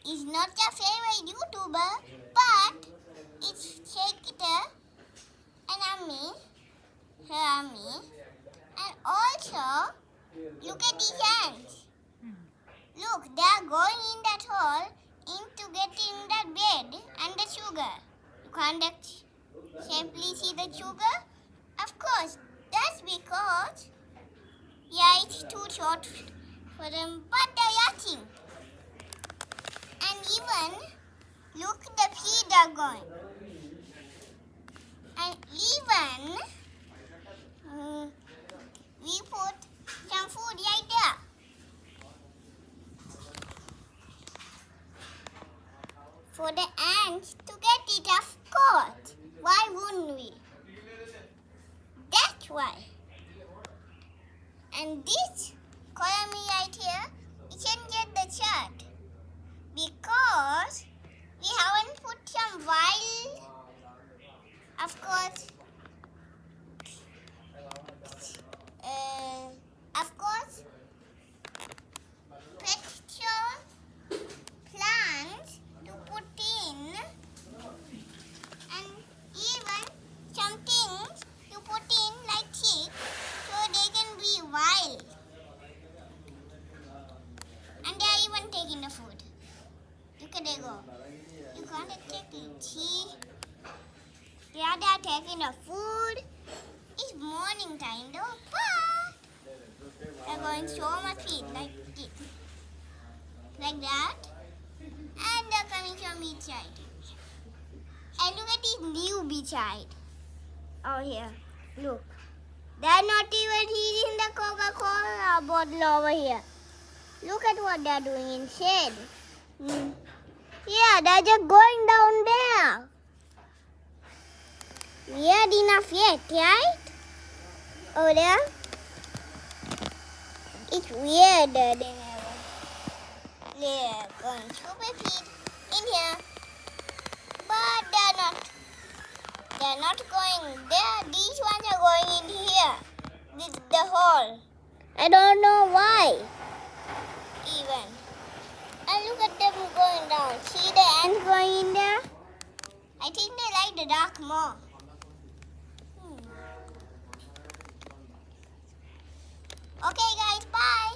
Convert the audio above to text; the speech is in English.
is not your favorite YouTuber, but it's Shakita and Ami, her Ami. And also, look at these ants. Look, they are going in that hole to get in that bed and the sugar. You can't safely see the sugar? Of course, that's because, yeah, it's too short for them, but they're eating. And even, look, the feet are going. And even, we put some food right there. For the ants to get it, of course. Why wouldn't we? That's why. And this colony right here, we can get the chart. Because we haven't put some wild, of course, petrol plants to put in, and even some things to put in like chick, so they can be wild. And they are even taking the food. Look at they go. You can't take it. See? They are taking the food. It's morning time though, but they're going so much feed like this. Like that. And they're coming from each side. And look at this new beach side. Oh here. Look. They're not even eating the CocaCola bottle over here. Look at what they're doing instead. Yeah, they're just going down there. Weird enough yet, right? Over there. It's weirder than ever. They're going super feet in here. But they're not. They're not going there. These ones are going in here. With the hole. I don't know why. Even. And look at them going down. See the ants going in there? I think they like the dark more. Okay guys, bye.